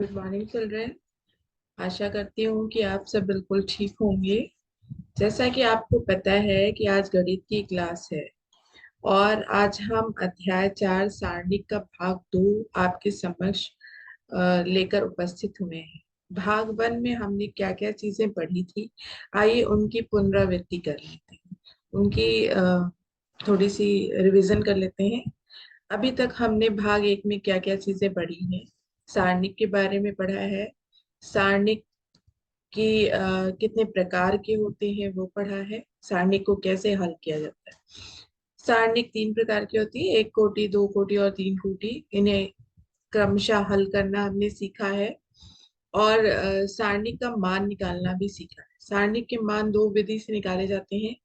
Good morning children. आशा करती हूँ कि आप सब बिल्कुल ठीक होंगे। जैसा कि आपको पता है कि आज गणित की क्लास है और आज हम अध्याय 4 सारणिक का भाग 2 आपके समक्ष लेकर उपस्थित हुए हैं। भाग 1 में हमने क्या क्या चीजें पढ़ी थी, आइए उनकी पुनरावृत्ति कर लेते हैं। उनकी थोड़ी सी रिवीजन कर लेते हैं। अभी तक हमने भाग 1 में क्या क्या चीजें पढ़ी हैं। सारणिक के बारे में पढ़ा है। सारणिक की कितने प्रकार के होते हैं वो पढ़ा है। सारणिक को कैसे हल किया जाता है। सारणिक 3 प्रकार की होती है, 1 कोटि, 2 कोटि और 3 कोटि। इन्हें क्रमशः हल करना हमने सीखा है और सारणिक का मान निकालना भी सीखा है। सारणिक के मान दो विधि से निकाले जाते हैं,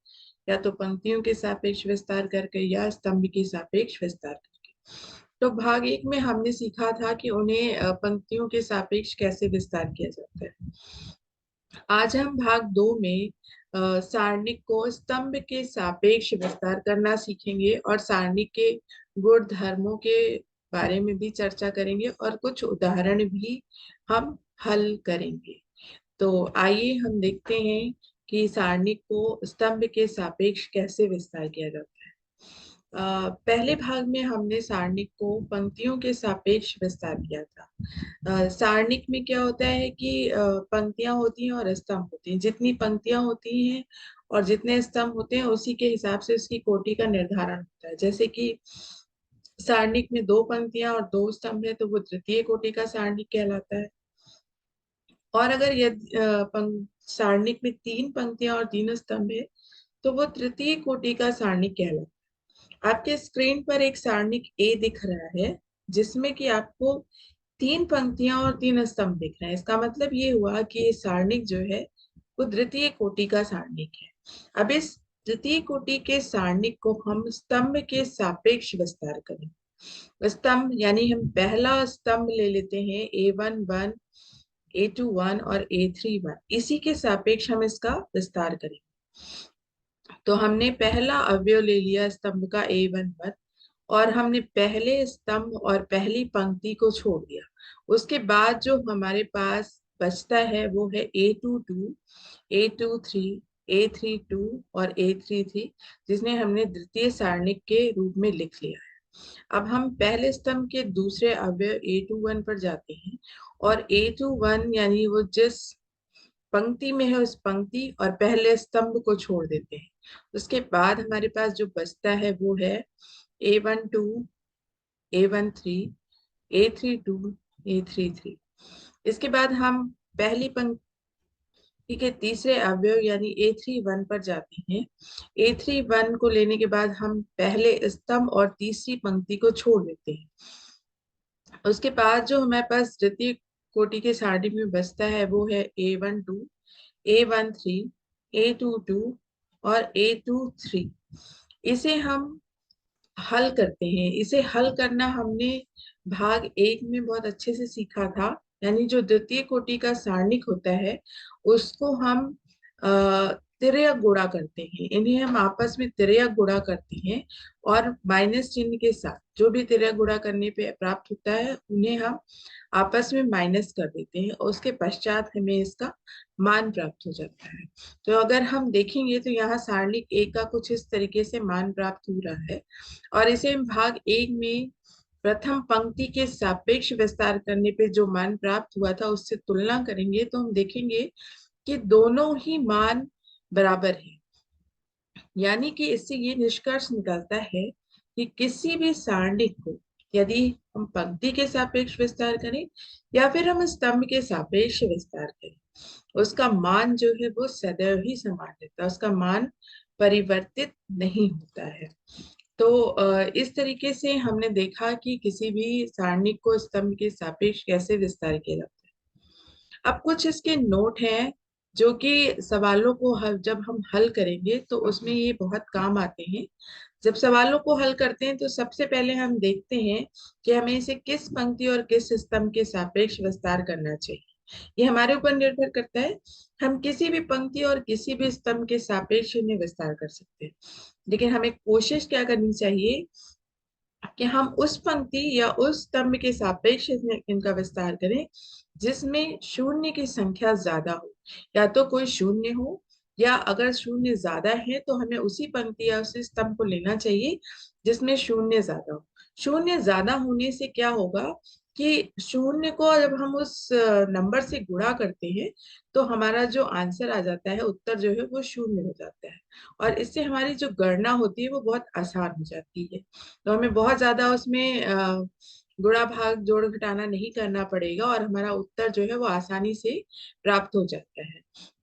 या तो पंक्तियों के सापेक्ष विस्तार करके या स्तंभ के सापेक्ष विस्तार करके। तो भाग 1 में हमने सीखा था कि उन्हें पंक्तियों के सापेक्ष कैसे विस्तार किया जाता है। आज हम भाग 2 में सारणिक को स्तंभ के सापेक्ष विस्तार करना सीखेंगे और सारणिक के गुण धर्मों के बारे में भी चर्चा करेंगे और कुछ उदाहरण भी हम हल करेंगे। तो आइए हम देखते हैं कि सारणिक को स्तंभ के सापेक्ष कैसे विस्तार किया जाता है। पहले भाग में हमने सारणिक को पंक्तियों के सापेक्ष विस्तार किया था। सारणिक में क्या होता है कि पंक्तियां होती हैं और स्तंभ होती हैं। जितनी पंक्तियां होती हैं और जितने स्तंभ होते हैं उसी के हिसाब से उसकी कोटि का निर्धारण होता है। जैसे कि सारणिक में 2 पंक्तियां और 2 स्तंभ है तो वो तृतीय कोटि का सारणिक कहलाता है। और अगर यदि सारणिक में 3 पंक्तियां और 3 स्तंभ है तो वो तृतीय कोटि का सारणिक कहलाता है। आपके स्क्रीन पर एक सारणिक ए दिख रहा है जिसमें कि आपको 3 पंक्तियां और 3 स्तंभ दिख रहे हैं। इसका मतलब ये हुआ कि ये सारणिक जो है वो द्वितीय कोटि का सारणिक है। अब इस द्वितीय कोटि के सारणिक को हम स्तंभ के सापेक्ष विस्तार करें। स्तंभ यानी हम पहला स्तंभ ले लेते हैं A1 1, A2 1 और A3 1। इसी के सापेक्ष हम इसका विस्तार करेंगे। तो हमने पहला अवयव ले लिया स्तंभ का A1 1 और हमने पहले स्तंभ और पहली पंक्ति को छोड़ दिया। उसके बाद जो हमारे पास बचता है वो है A22, A23, A32 और A33, जिसने हमने द्वितीय सारणिक के रूप में लिख लिया है। अब हम पहले स्तंभ के दूसरे अवयव A21 पर जाते हैं और A21 यानी वो जिस पंक्ति में है उस पंक्ति और पहले स्तंभ को छोड़ देते हैं। उसके बाद हमारे पास जो बचता है वो है A12, A13, A32, A33। इसके बाद हम पहली पंक्ति के तीसरे अवयव यानी A31 पर जाते हैं। A31 को लेने के बाद हम पहले स्तंभ और तीसरी पंक्ति को छोड़ देते हैं। उसके बाद जो हमारे पास द्वितीय कोटि के सारणी में बचता है वो है A12, A13, A22 और A23। इसे हम हल करते हैं। इसे हल करना हमने भाग 1 में बहुत अच्छे से सीखा था। यानी जो द्वितीय कोटि का सारणिक होता है उसको हम तिर्यक गुणा करते हैं। इन्हें हम आपस में तिर्यक गुणा करते हैं और माइनस चिन्ह के साथ जो भी तिर्यक गुणा करने पे प्राप्त होता है उन्हें हम आपस में माइनस कर देते हैं और उसके पश्चात हमें इसका मान प्राप्त हो जाता है। तो अगर हम देखेंगे तो यहाँ सारणिक एक का कुछ इस तरीके से मान प्राप्त हो रहा है और इसे हम भाग 1 में प्रथम पंक्ति के सापेक्ष विस्तार करने पे जो मान प्राप्त हुआ था उससे तुलना करेंगे तो हम देखेंगे कि दोनों ही मान बराबर है। यानी कि इससे ये निष्कर्ष निकलता है कि किसी भी सारणिक को यदि हम पंक्ति के सापेक्ष विस्तार करें या फिर हम स्तंभ के सापेक्ष विस्तार करें, उसका मान जो है वो सदैव ही समान रहता है, उसका मान परिवर्तित नहीं होता है। तो इस तरीके से हमने देखा कि किसी भी सारणिक को स्तंभ के सापेक्ष कैसे विस्तार किया जाता है। अब कुछ इसके नोट हैं जो कि सवालों को जब हम हल करेंगे तो उसमें ये बहुत काम आते हैं। जब सवालों को हल करते हैं तो सबसे पहले हम देखते हैं कि हमें इसे किस पंक्ति और किस स्तंभ के सापेक्ष विस्तार करना चाहिए। ये हमारे ऊपर निर्भर करता है। हम किसी भी पंक्ति और किसी भी स्तंभ के सापेक्ष इन्हें विस्तार कर सकते हैं, लेकिन हमें कोशिश क्या करनी चाहिए कि हम उस पंक्ति या उस स्तंभ के सापेक्ष इनका विस्तार करें जिसमें शून्य की संख्या ज्यादा हो। या तो कोई शून्य हो, या अगर शून्य ज्यादा है तो हमें उसी पंक्ति या उसी स्तंभ को लेना चाहिए जिसमें शून्य ज्यादा हो। शून्य ज्यादा होने से क्या होगा कि शून्य को जब हम उस नंबर से गुणा करते हैं तो हमारा जो आंसर आ जाता है, उत्तर जो है वो शून्य हो जाता है। और इससे हमारी जो गणना होती है वो बहुत आसान हो जाती है। तो हमें बहुत ज्यादा उसमें गुणा भाग जोड़ घटाना नहीं करना पड़ेगा और हमारा उत्तर जो है वो आसानी से प्राप्त हो जाता है।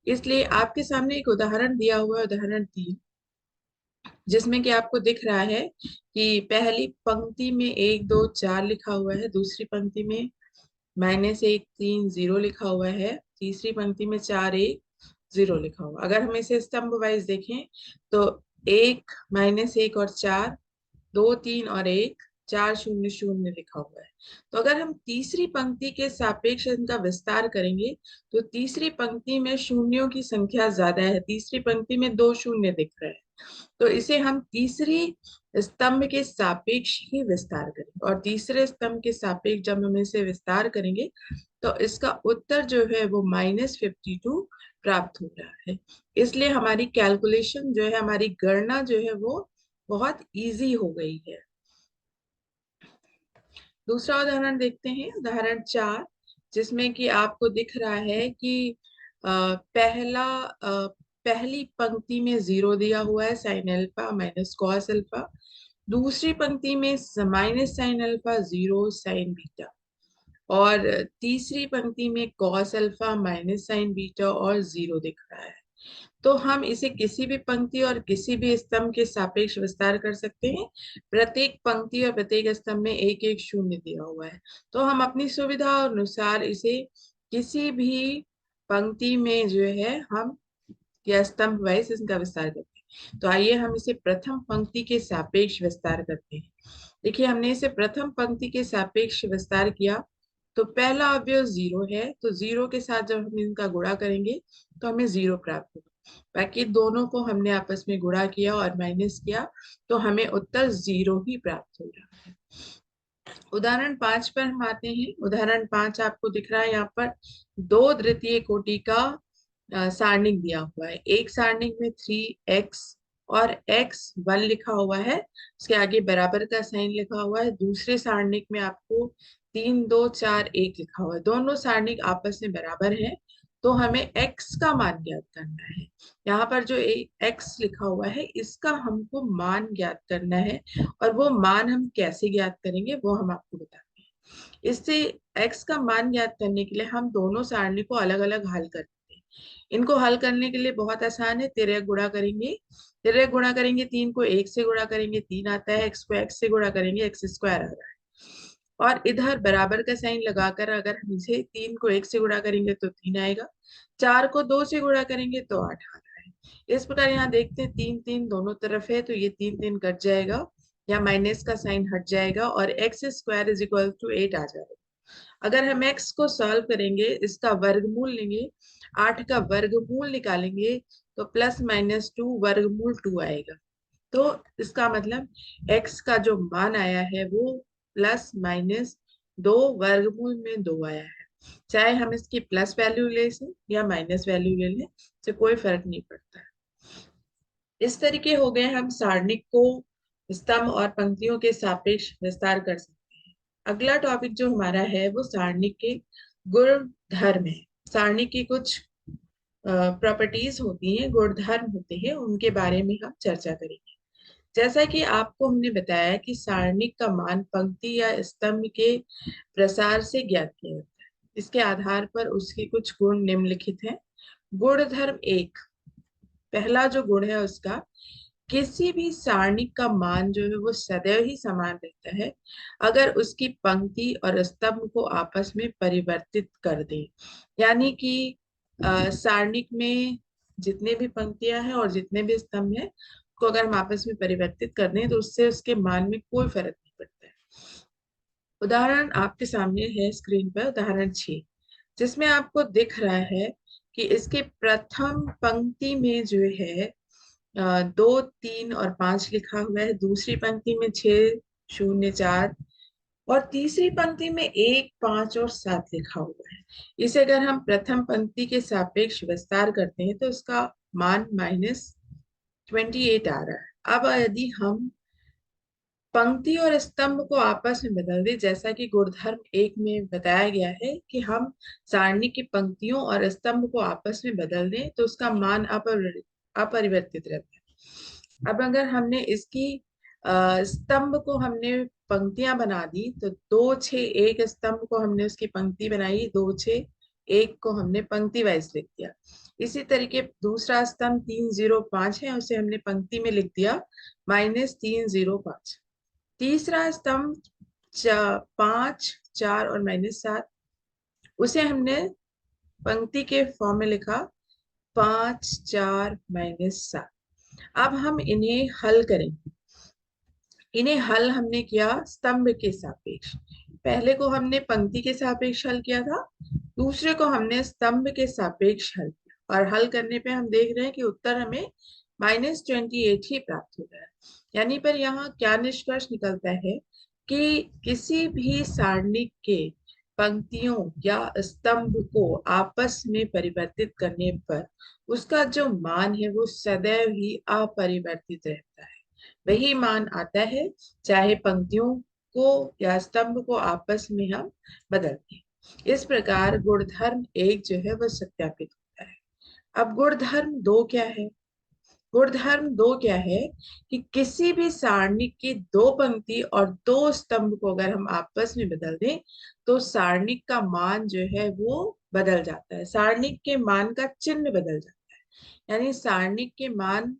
इसलिए आपके सामने एक उदाहरण दिया हुआ है, उदाहरण 3, जिसमें कि आपको दिख रहा है कि पहली पंक्ति में 1 2 4 लिखा हुआ है, दूसरी पंक्ति में -1 3 0 लिखा हुआ है, तीसरी पंक्ति में 4 1 0 लिखा हुआ। अगर हम इसे स्तंभ वाइज देखें तो 1 -1 और 4, 2 3 और 1, 4 0 0 लिखा हुआ है। तो अगर हम तीसरी पंक्ति के सापेक्ष इनका विस्तार करेंगे तो तीसरी पंक्ति में शून्यों की संख्या ज्यादा है, तीसरी पंक्ति में 2 शून्य दिख रहे हैं। तो इसे हम तीसरी स्तंभ के सापेक्ष ही विस्तार करेंगे, और तीसरे स्तंभ के सापेक्ष जब हम इसे विस्तार करेंगे तो इसका उत्तर जो है वो -52 प्राप्त हो रहा है। इसलिए हमारी कैलकुलेशन जो है, हमारी गणना जो है वो बहुत इजी हो गई है। दूसरा उदाहरण देखते हैं, उदाहरण 4, जिसमें कि आपको दिख रहा है कि पहली पंक्ति में 0 दिया हुआ है, sine alpha minus cos alpha. दूसरी पंक्ति में minus sine alpha 0 sign beta. और तीसरी पंक्ति में cos alpha minus sign beta और 0 दिख रहा है। तो हम इसे किसी भी पंक्ति और किसी भी स्तंभ के सापेक्ष विस्तार कर सकते हैं। प्रत्येक पंक्ति और प्रत्येक स्तंभ में 1 1 शून्य दिया हुआ है। तो हम अपनी सुविधा अनुसार इसे किसी भी पंक्ति में जो है हम, या स्तंभ वाइज इसका विस्तार करते हैं। तो आइए हम इसे प्रथम पंक्ति के सापेक्ष विस्तार करते हैं। देखिए, हमने इसे प्रथम पंक्ति के सापेक्ष विस्तार किया तो पहला अवयव 0 है, तो 0 के साथ जब हम इनका गुणा करेंगे तो हमें 0 प्राप्त होगा। बाकी दोनों को हमने आपस में गुणा किया और माइनस किया तो हमें उत्तर 0 ही प्राप्त हो रहा है। उदाहरण 5 पर हम आते हैं। उदाहरण 5 आपको दिख रहा है यहाँ पर 2 द्वितीय कोटि का सारणिक दिया हुआ है। एक सारणिक में 3x और x1 लिखा हुआ है, उसके आगे बराबर का साइन लिखा हुआ है। दूसरे सारणिक में आपको 3 2 4 1 लिखा हुआ है। दोनों सारणिक आपस में बराबर है, तो हमें x का मान ज्ञात करना है। यहाँ पर जो x लिखा हुआ है इसका हमको मान ज्ञात करना है, और वो मान हम कैसे ज्ञात करेंगे वो हम आपको बताते हैं। इससे x का मान ज्ञात करने के लिए हम दोनों सारणी को अलग अलग हल करते हैं। इनको हल करने के लिए बहुत आसान है, तिर्यक गुणा करेंगे। तिर्यक गुणा करेंगे, 3 को 1 से गुणा करेंगे 3 आता है, x को x से गुणा करेंगे x स्क्वायर आ रहा है। और इधर बराबर का साइन लगाकर अगर हम इसे 3 को 1 से गुणा करेंगे तो 3 आएगा, 4 को 2 से गुणा करेंगे तो 8 आ रहा है। इस प्रकार यहाँ देखते हैं 3 3 दोनों तरफ है, तो ये 3 3 कट जाएगा या माइनस का साइन हट जाएगा और x square is equal to 8 आ जाएगा। अगर हम x को सॉल्व करेंगे, इसका वर्गमूल लेंगे, 8 का वर्गमूल निकालेंगे तो +-2 वर्गमूल 2 आएगा। तो इसका मतलब x का जो मान आया है वो +-2 वर्गमूल में 2 आया है। चाहे हम इसकी प्लस वैल्यू ले लें या माइनस वैल्यू ले लें, इससे कोई फर्क नहीं पड़ता है। इस तरीके हो गए हम सारणिक को स्तंभ और पंक्तियों के सापेक्ष विस्तार कर सकते हैं। अगला टॉपिक जो हमारा है वो सारणिक के गुण धर्म है। सारणिक की कुछ प्रॉपर्टीज होती हैं, गुणधर्म होते हैं, उनके बारे में हम चर्चा करेंगे। जैसा कि आपको हमने बताया कि सारणिक का मान पंक्ति या स्तंभ के प्रसार से ज्ञात किया जाता है। इसके आधार पर उसके कुछ गुण निम्नलिखित हैं। गुणधर्म 1, पहला जो गुण है उसका, किसी भी सारणिक का मान जो है वो सदैव ही समान रहता है अगर उसकी पंक्ति और स्तंभ को आपस में परिवर्तित कर दे। यानी कि सारणिक में जितने भी पंक्तियां हैं और जितने भी स्तंभ हैं को अगर हम आपस में परिवर्तित कर दें तो उससे उसके मान में कोई फर्क नहीं पड़ता है। उदाहरण आपके सामने है स्क्रीन पर, उदाहरण 6, जिसमें आपको दिख रहा है कि इसके प्रथम पंक्ति में जो है 2 3 और 5 लिखा हुआ है, दूसरी पंक्ति में 6 0 4, और तीसरी पंक्ति में 1 5 और 7 लिखा हुआ है। इसे अगर हम प्रथम पंक्ति के सापेक्ष विस्तार करते हैं तो इसका मान -28 आ रहा है। अब यदि हम पंक्ति और स्तंभ को आपस में बदल दे, जैसा कि गुणधर्म 1 में बताया गया है कि हम सारणी की पंक्तियों और स्तंभ को आपस में बदल दें तो उसका मान अपरिवर्तित रहता है। अब अगर हमने इसकी स्तंभ को हमने पंक्तियां बना दी तो 2 6 1 स्तंभ को हमने उसकी पंक्ति बनाई, 2 6 1 को हमने पंक्ति वाइज लिख दिया। इसी तरीके दूसरा स्तंभ 3 0 5 है, उसे हमने पंक्ति में लिख दिया -3 0 5। तीसरा स्तंभ 5 4 और -7, उसे हमने पंक्ति के फॉर्म में लिखा 5 4 -7। अब हम इन्हें हल करेंगे। इन्हें हल हमने किया स्तंभ के सापेक्ष। पहले को हमने पंक्ति के सापेक्ष हल किया था, दूसरे को हमने स्तंभ के सापेक्ष हल किया, और हल करने पे हम देख रहे हैं कि उत्तर हमें -28 ही प्राप्त हो रहा है। यानी पर यहाँ क्या निष्कर्ष निकलता है कि किसी भी सारणी के पंक्तियों या स्तंभ को आपस में परिवर्तित करने पर उसका जो मान है वो सदैव ही अपरिवर्तित रहता है। वही मान आता है चाहे पंक्तियों को या स्तंभ को आपस में हम बदल दें। इस प्रकार गुणधर्म 1 जो है वह सत्यापित होता है। अब गुणधर्म 2 क्या है? गुणधर्म 2 क्या है कि किसी भी सारणी की 2 पंक्ति और 2 स्तंभ को अगर हम आपस में बदल दें तो सारणी का मान जो है वो बदल जाता है, सारणी के मान का चिन्ह बदल जाता है। यानी सारणी के मान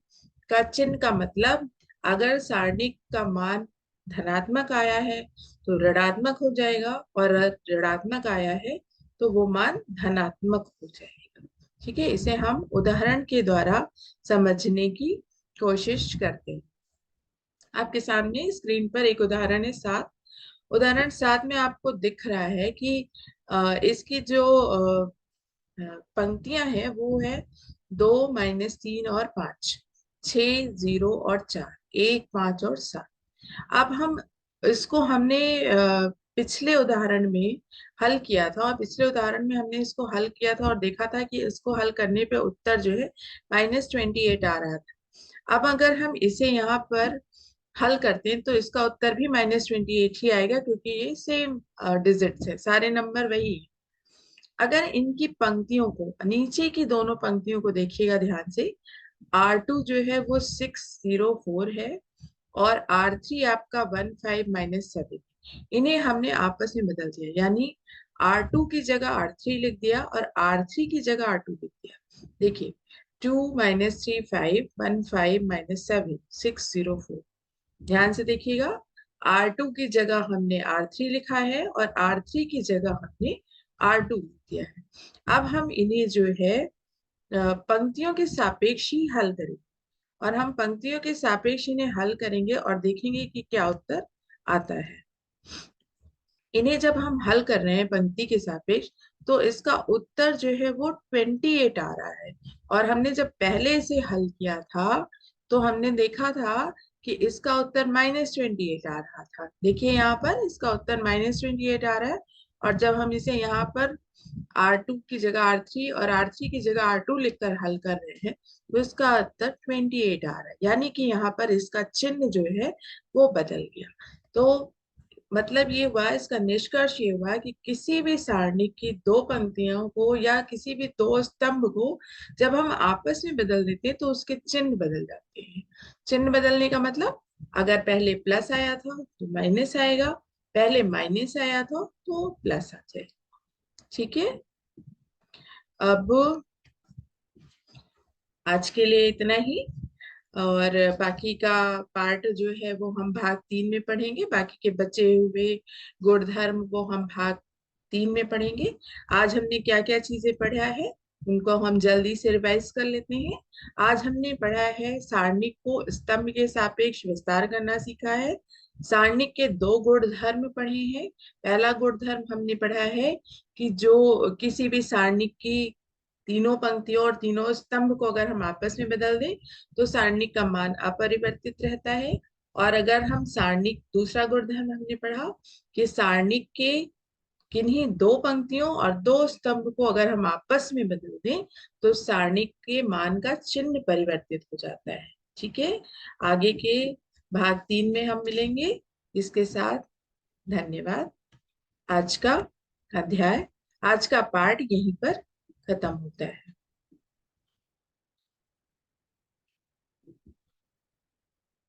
का चिन्ह का मतलब, अगर सारणी का मान धनात्मक आया है तो ऋणात्मक हो जाएगा, और ऋणात्मक आया है तो वो मान धनात्मक हो जाएगा। ठीक है, इसे हम उदाहरण के द्वारा समझने की कोशिश करते हैं। आपके सामने स्क्रीन पर एक उदाहरण है 7। उदाहरण 7 में आपको दिख रहा है कि इसकी जो पंक्तियां हैं वो है 2 -3 और 5, 6 0 और 4, 1 5 और 7। अब हम इसको हमने पिछले उदाहरण में हल किया था, और पिछले उदाहरण में हमने इसको हल किया था और देखा था कि इसको हल करने पे उत्तर जो है -28 आ रहा था। अब अगर हम इसे यहाँ पर हल करते हैं तो इसका उत्तर भी -28 ही आएगा, क्योंकि ये सेम डिजिट्स है, सारे नंबर वही है। अगर इनकी पंक्तियों को, नीचे की दोनों पंक्तियों को देखिएगा ध्यान से, R2 जो है वो 604 है और R3 आपका 15 -7। इन्हें हमने आपस में बदल दिया, यानी R2 की जगह R3 लिख दिया और R3 की जगह R2 लिख दिया। देखिए 2 -3 5 15 -7 604। ध्यान से देखिएगा, R2 की जगह हमने R3 लिखा है और R3 की जगह हमने R2 लिख दिया है। अब हम इन्हें जो है पंक्तियों के सापेक्ष ही हल करेंगे, और हम पंक्तियों के सापेक्ष इन्हें हल करेंगे और देखेंगे कि क्या उत्तर आता है। इन्हें जब हम हल कर रहे हैं पंक्ति के सापेक्ष तो इसका उत्तर जो है वो 28 आ रहा है, और हमने जब पहले इसे हल किया था तो हमने देखा था कि इसका उत्तर -28 आ रहा था। देखिए यहाँ पर इसका उत्तर -28 आ रहा है, और जब हम इसे यहाँ पर R2 की जगह R3 और R3 की जगह R2 लिखकर हल कर रहे हैं तो इसका उत्तर 28 आ रहा है, यानी कि यहाँ पर इसका चिन्ह जो है वो बदल गया। तो मतलब ये हुआ, इसका निष्कर्ष ये हुआ कि किसी भी सारणी की 2 पंक्तियों को या किसी भी 2 स्तंभ को जब हम आपस में बदल देते हैं तो उसके चिन्ह बदल जाते हैं। चिन्ह बदलने का मतलब, अगर पहले प्लस आया था तो माइनस आएगा, पहले माइनस आया था तो प्लस आ जाएगा। ठीक है, अब आज के लिए इतना ही, और बाकी का पार्ट जो है वो हम भाग 3 में पढ़ेंगे। बाकी के बचे हुए गुणधर्म वो हम भाग 3 में पढ़ेंगे। आज हमने क्या क्या चीजें पढ़ा है उनको हम जल्दी से रिवाइज कर लेते हैं। आज हमने पढ़ा है सारणी को स्तंभ के सापेक्ष विस्तार करना सीखा है। सारणी के 2 गुणधर्म पढ़े हैं। पहला गुणधर्म हमने पढ़ा है कि जो किसी भी सारणी की तीनों पंक्तियों और तीनों स्तंभ को अगर हम आपस में बदल दें तो सारणी का मान अपरिवर्तित रहता है। और अगर हम सारणिक, दूसरा गुणधर्म हमने पढ़ा कि सारणिक के किन्हीं दो पंक्तियों और दो स्तंभ को अगर हम आपस में बदल दें तो सारणिक के मान का चिन्ह परिवर्तित हो जाता है। ठीक है, आगे के भाग 3 में हम मिलेंगे। इसके साथ धन्यवाद। आज का अध्याय, आज का पाठ यहीं पर खत्म होता है।